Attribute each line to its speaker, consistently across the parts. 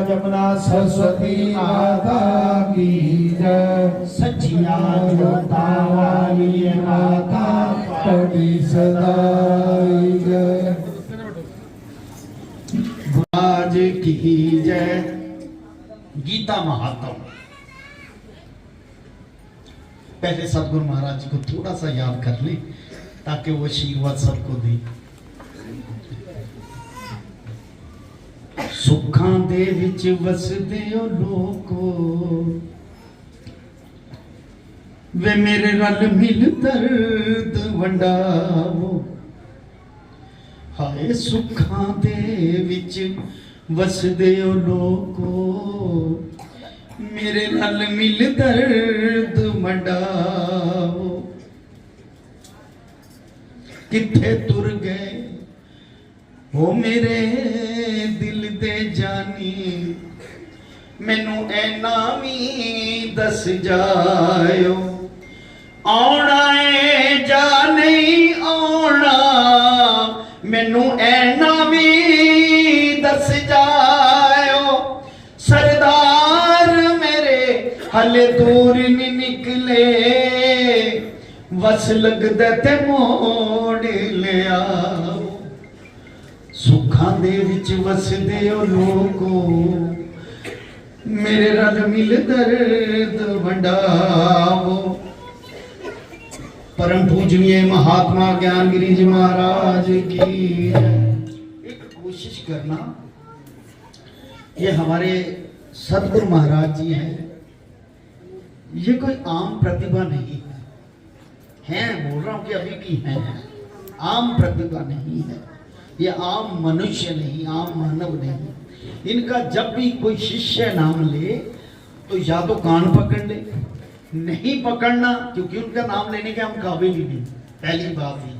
Speaker 1: जमुना सरस्वती माता की जय। सच्चिया जोता वाली माता कभी सदाई जय। आज की जय। गीता महात्म। पहले सतगुरु महाराज जी को थोड़ा सा याद कर ले ताकि वो आशीर्वाद सबको दे। सुखां दे विच वसदे ओ लोको वे मेरे रल मिल दर्द वंडावो। हाय सुखां दे विच वसदे ओ लोको मेरे रल मिल दर्द वंडावो। किथे तुर गए ओ मेरे दिल दे जानी मैनू ऐना भी दस जायो। आना है जा नहीं आना मैनू ऐना भी दस जायो। सरदार मेरे हले दूर नहीं निकले वस लगदा ते मोड़ ले आओ। सुखां दे विच वसदे ओ लोको मेरे रल मिल दर्द वंडावो। परम पूजनीय महात्मा ज्ञान गिरी जी महाराज की। एक कोशिश करना, ये हमारे सतगुरु महाराज जी हैं, ये कोई आम प्रतिभा नहीं है। बोल रहा हूं कि अभी की है, आम प्रतिभा नहीं है। ये आम मनुष्य नहीं, आम मानव नहीं। इनका जब भी कोई शिष्य नाम ले तो या तो कान पकड़ ले, नहीं पकड़ना क्योंकि उनका नाम लेने के हम काबिल ही नहीं। पहली बात ही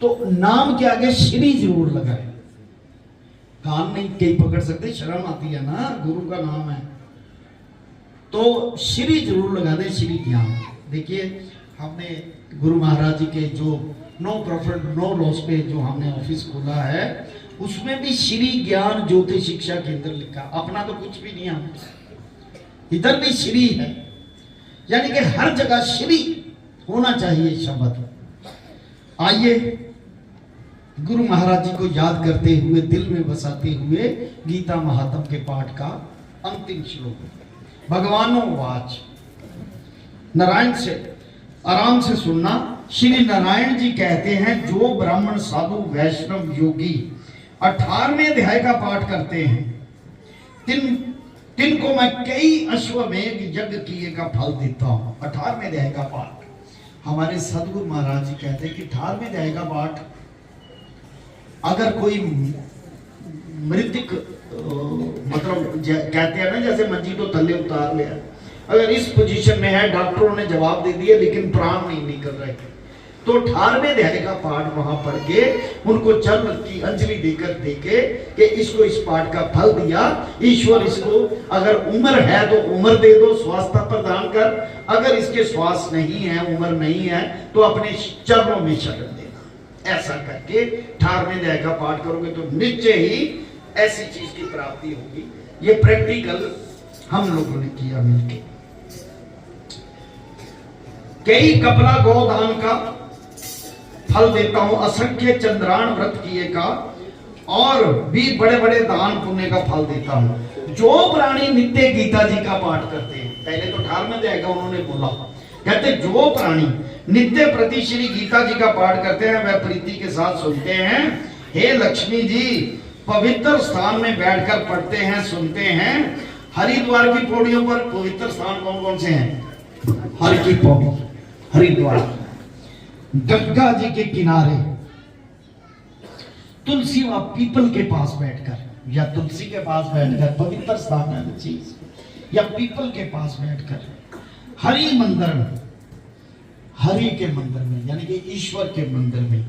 Speaker 1: तो नाम के आगे श्री जरूर लगाए। कान नहीं कहीं पकड़ सकते, शर्म आती है ना, गुरु का नाम है तो श्री जरूर लगा दे। श्री ज्ञान। देखिए हमने गुरु महाराज जी के जो नो प्रॉफिट नो लॉस पे जो हमने ऑफिस खोला है उसमें भी श्री ज्ञान ज्योति शिक्षा केंद्र लिखा। अपना तो कुछ भी नहीं है, इधर भी श्री है, यानी कि हर जगह श्री होना चाहिए शब्द। आइए गुरु महाराज जी को याद करते हुए, दिल में बसाते हुए गीता महात्म के पाठ का अंतिम श्लोक। भगवानो वाच। नारायण से आराम से सुनना। श्री नारायण जी कहते हैं जो ब्राह्मण साधु वैष्णव योगी 18वें अध्याय का पाठ करते हैं तिनको मैं कई अश्वमेध यज्ञ किए का फल देता हूं। 18वें अध्याय का पाठ हमारे सदगुरु महाराज जी कहते हैं कि 18वें अध्याय का पाठ अगर कोई मृतिक मतलब कहते हैं ना, जैसे मंजी तो थल्ले उतार लिया, अगर इस पोजीशन में है, डॉक्टरों ने जवाब दे दिया लेकिन प्राण नहीं निकल रहे, तो 18वें अध्याय का पाठ वहां पढ़ के उनको चल की अंजलि देकर देके कि इसको इस पाठ का फल दिया। ईश्वर इसको अगर उम्र है तो उम्र दे दो, स्वास्थ्य प्रदान कर, अगर इसके स्वास्थ्य नहीं है, उम्र नहीं है तो अपने चरणों में शरण देना। ऐसा करके 18वें अध्याय का पाठ करोगे तो निश्चय ही ऐसी चीज की प्राप्ति होगी। ये प्रैक्टिकल हम लोगों ने किया मिलके। कई कपला गोदान का फल देता हूं, असंख्य चंद्राण व्रत किए का और भी बड़े बड़े दान पुण्य का फल देता हूं। जो प्राणी नित्य गीता जी का पाठ करते हैं, पहले तो 18वें अध्याय उन्होंने बोला, कहते जो प्राणी नित्य प्रति श्री गीता जी का पाठ करते हैं वह प्रीति के साथ सुनते हैं। हे लक्ष्मी जी, पवित्र स्थान में बैठकर पढ़ते हैं, सुनते हैं। हरिद्वार की पौड़ियों पर पवित्र स्थान कौन कौन से हैं? हर की पौड़ी, हरिद्वार, गंगा जी के किनारे, तुलसी व पीपल के पास बैठकर या तुलसी के पास बैठकर, पवित्र स्थान है चीज, या पीपल के पास बैठकर, हरि मंदिर में, हरि के मंदिर में यानी कि ईश्वर के मंदिर में,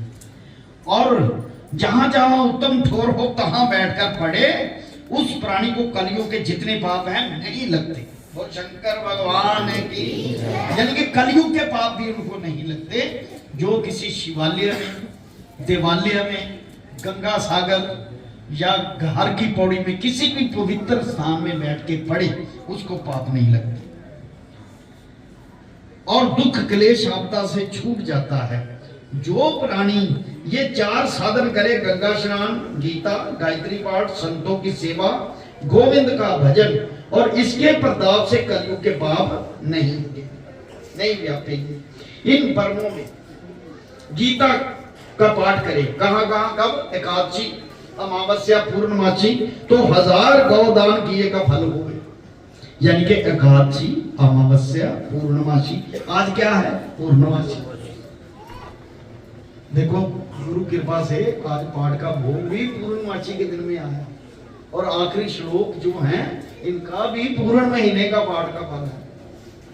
Speaker 1: और जहां जहां उत्तम ठोर हो तहां बैठकर पढ़े, उस प्राणी को कलियुग के जितने पाप हैं नहीं लगते। वो शंकर भगवान की, यानी कि कलियुग के पाप भी उनको नहीं लगते। जो किसी शिवालय में, देवालय में, गंगा सागर या हर की पौड़ी में किसी भी पवित्र स्थान में बैठ के पढ़े, उसको पाप नहीं लगते और दुख क्लेश आपदा से छूट जाता है। जो प्राणी ये 4 साधन करे, गंगा स्नान, गीता, गायत्री पाठ, संतों की सेवा, गोविंद का भजन, और इसके प्रताप से कलयुग के पाप नहीं व्यापेंगे। इन पर्वों में गीता का पाठ करे, कहां कहां कब? एकादशी, अमावस्या, पूर्णमासी, तो 1000 गौदान किए का फल होगा। यानी कि एकादशी, अमावस्या, पूर्णमासी, आज क्या है? पूर्णमासी। देखो गुरु कृपा से आज पाठ का भोग भी पूर्णमासी के दिन में आया, और आखिरी श्लोक जो हैं इनका भी पूर्ण महीने का पाठ का फल है।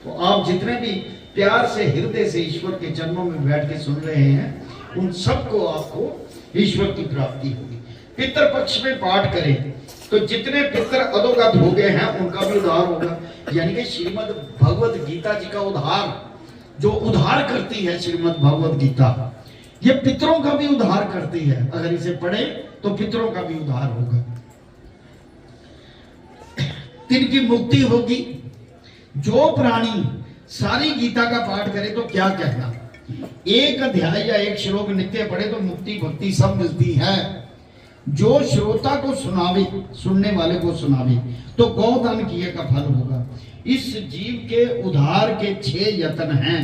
Speaker 1: तो आप जितने भी प्यार से हृदय से ईश्वर के चरणों में बैठ के सुन रहे हैं, उन सबको आपको ईश्वर की प्राप्ति होगी। पितृ पक्ष में पाठ करें तो जितने पितृ अधोगत हो गए हैं उनका भी उद्धार होगा। यानी कि श्रीमद् भगवत गीता जी का उद्धार, जो उद्धार करती है श्रीमद् भगवत गीता, ये पितरों का भी उद्धार करती है। अगर इसे पढ़े तो पितरों का भी उद्धार होगा, तिनकी मुक्ति होगी। जो प्राणी सारी गीता का पाठ करे तो क्या कहना, एक अध्याय या एक श्लोक नित्य पढ़े तो मुक्ति भक्ति सब मिलती है। जो श्रोता को सुनावे, सुनने वाले को सुनावे, तो गौदान किए का फल होगा। इस जीव के उद्धार के 6 यत्न हैं: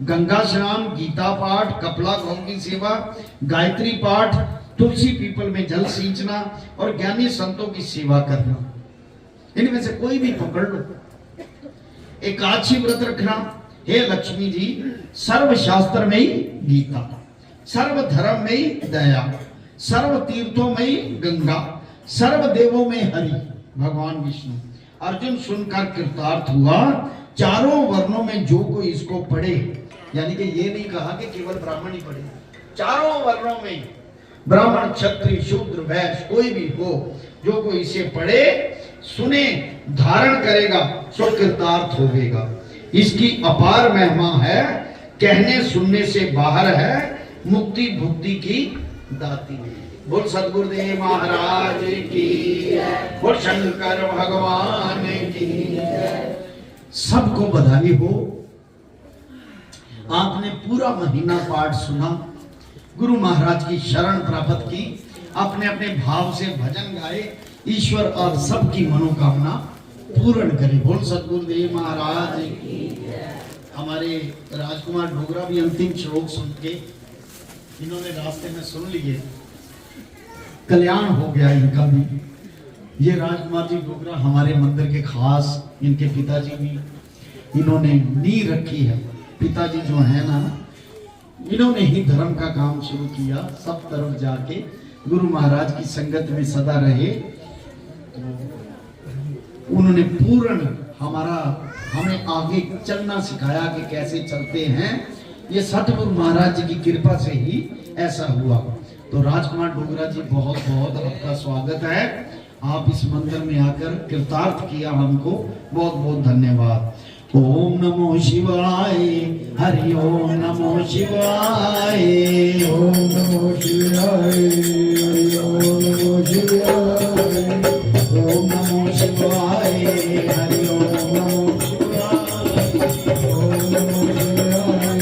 Speaker 1: गंगा स्नान, गीता पाठ, कपला गौ की सेवा, गायत्री पाठ, तुलसी पीपल में जल सींचना और ज्ञानी संतों की सेवा करना। इनमें से कोई भी पकड़ लो। एकादशी व्रत रखना। हे लक्ष्मी जी, सर्व शास्त्र में ही गीता, सर्व धर्म में ही दया, सर्व तीर्थों में ही गंगा, सर्व देवों में हरि भगवान विष्णु। अर्जुन सुनकर कृतार्थ हुआ। चारों वर्णों में जो कोई इसको पढ़े, यानी कि ये नहीं कहा कि केवल ब्राह्मण ही पढ़े, चारों वर्णों में ब्राह्मण, क्षत्रिय, शूद्र, वैश्य कोई भी हो, जो कोई इसे पढ़े, सुने, धारण करेगा, सो कृतार्थ होगा। इसकी अपार महिमा है, कहने सुनने से बाहर है, मुक्ति भुक्ति की दाती। बोल सद्गुरुदेव महाराज की, बोल शंकर भगवान की। सबको बधाई हो, आपने पूरा महीना पाठ सुना, गुरु महाराज की शरण प्राप्त की, अपने अपने भाव से भजन गाए। ईश्वर और सबकी मनोकामना पूर्ण करे। बोल सद्गुरुदेव महाराज की। हमारे राजकुमार डोगरा भी अंतिम श्लोक सुन के इन्होंने रास्ते में सुन लिए, कल्याण हो गया इनका भी। ये राजकुमार जी डोगरा हमारे मंदिर के खास, इनके पिताजी भी इन्होंने नींव रखी है। पिताजी जो है ना, इन्होंने ही धर्म का काम शुरू किया, सब तरफ जाके गुरु महाराज की संगत में सदा रहे। उन्होंने पूर्ण हमें आगे चलना सिखाया कि कैसे चलते हैं। ये सतगुरु महाराज जी की कृपा से ही ऐसा हुआ। तो राजकुमार डोगरा जी, बहुत बहुत आपका स्वागत है। आप इस मंदिर में आकर कृतार्थ किया हमको, बहुत बहुत धन्यवाद। ओम नमो शिवाय, हरि ओम नमो शिवाय,
Speaker 2: ओम नमो शिवाय, हरि ओम नमो शिवाय,
Speaker 1: ओम नमो शिवाय, हरि ओम नमो शिवाय,
Speaker 2: ओम नमो शिवाय,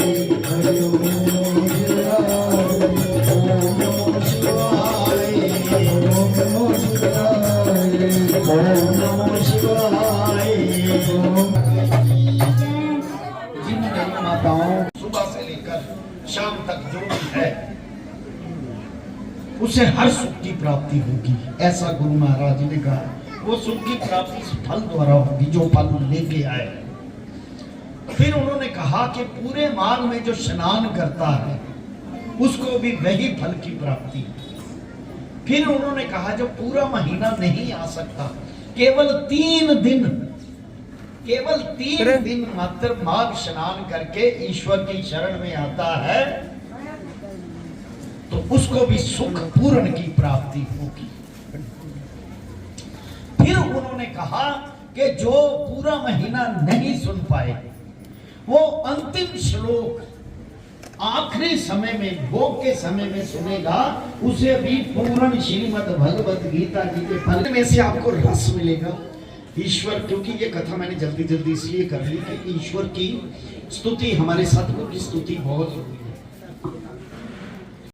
Speaker 1: शाम तक जो भी है उसे हर सुख की प्राप्ति होगी। ऐसा गुरु महाराज जी ने कहा। वो सुख की प्राप्ति इस फल द्वारा होगी जो फल लेके आए। फिर उन्होंने कहा कि पूरे माघ में जो स्नान करता है उसको भी वही फल की प्राप्ति। फिर उन्होंने कहा जो पूरा महीना नहीं आ सकता, केवल 3 दिन मात्र माघ स्नान करके ईश्वर की शरण में आता है तो उसको भी सुख पूर्ण की प्राप्ति होगी। फिर उन्होंने कहा कि जो पूरा महीना नहीं सुन पाए वो अंतिम श्लोक आखिरी समय में, भोग के समय में सुनेगा, उसे भी पूर्ण श्रीमद् भगवत गीता जी के फल में से आपको रस मिलेगा। ईश्वर, क्योंकि ये कथा मैंने जल्दी जल्दी इसलिए कर ली कि ईश्वर की स्तुति, हमारे सतगुरु की स्तुति बहुत जरूरी है।